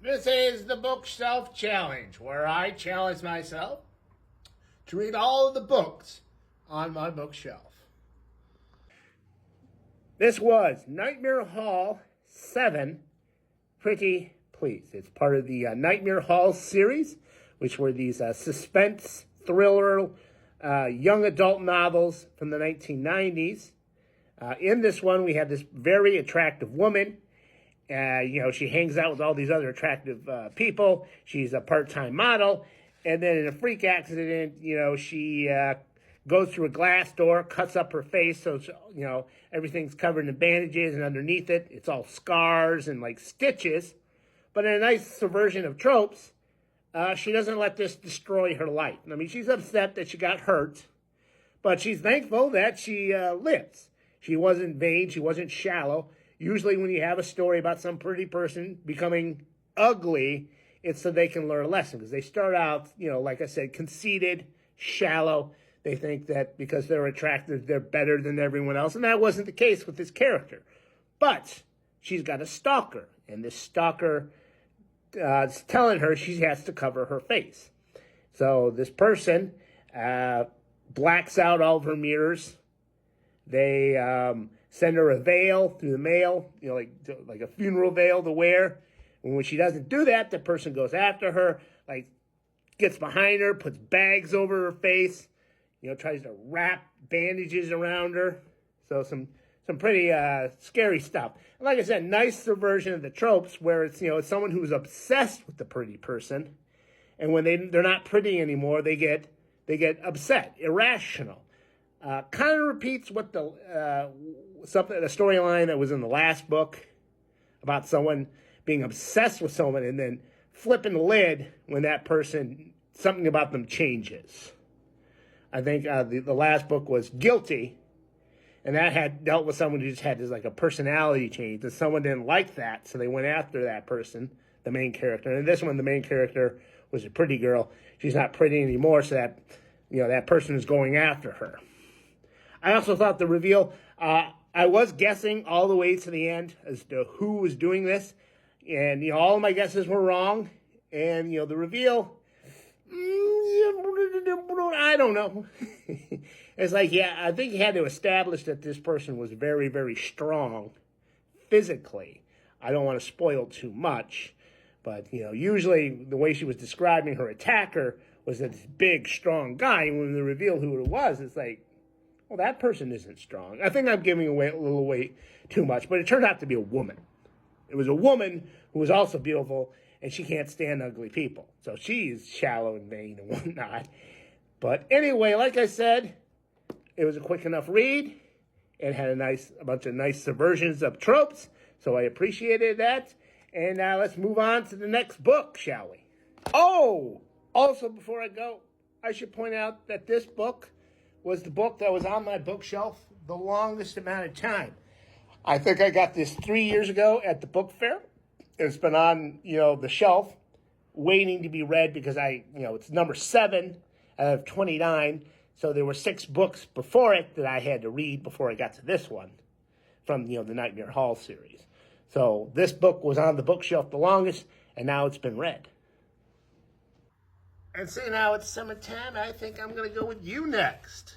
This is the Bookshelf Challenge, where I challenge myself to read all of the books on my bookshelf. This was Nightmare Hall 7, Pretty Please. It's part of the Nightmare Hall series, which were these suspense, thriller, young adult novels from the 1990s. In this one, we have this very attractive woman. She hangs out with all these other attractive people. She's a part-time model. And then in a freak accident, she goes through a glass door, cuts up her face. So, everything's covered in bandages. And underneath it, it's all scars and like stitches. But in a nice subversion of tropes, she doesn't let this destroy her life. I mean, she's upset that she got hurt. But she's thankful that she lives. She wasn't vain. She wasn't shallow. Usually when you have a story about some pretty person becoming ugly, it's so they can learn a lesson. Because they start out, like I said, conceited, shallow. They think that because they're attractive, they're better than everyone else. And that wasn't the case with this character. But she's got a stalker. And this stalker is telling her she has to cover her face. So this person blacks out all of her mirrors. They send her a veil through the mail, like a funeral veil to wear. And when she doesn't do that, the person goes after her, gets behind her, puts bags over her face, tries to wrap bandages around her. So some pretty scary stuff. And like I said, nice subversion of the tropes where it's, it's someone who's obsessed with the pretty person. And when they're not pretty anymore, they get upset, irrational. Kind of repeats what the storyline that was in the last book about someone being obsessed with someone and then flipping the lid when that person, something about them changes. I think the last book was Guilty, and that had dealt with someone who just had a personality change, and someone didn't like that, so they went after that person, the main character. And in this one, the main character was a pretty girl. She's not pretty anymore, so that person is going after her. I also thought the reveal, I was guessing all the way to the end as to who was doing this. And, all of my guesses were wrong. And, the reveal, I don't know. It's I think he had to establish that this person was very, very strong physically. I don't want to spoil too much. But, usually the way she was describing her attacker was this big, strong guy. And when they reveal who it was, it's well, that person isn't strong. I think I'm giving away a little away too much, but it turned out to be a woman. It was a woman who was also beautiful, and she can't stand ugly people. So she's shallow and vain and whatnot. But anyway, like I said, it was a quick enough read. It had a bunch of nice subversions of tropes, so I appreciated that. And now let's move on to the next book, shall we? Oh, also before I go, I should point out that this book was the book that was on my bookshelf the longest amount of time. I think I got this 3 years ago at the book fair. It's been on, the shelf waiting to be read because it's number 7 out of 29. So there were 6 books before it that I had to read before I got to this one from, the Nightmare Hall series. So this book was on the bookshelf the longest, and now it's been read. And see, now it's summertime. I think I'm going to go with you next.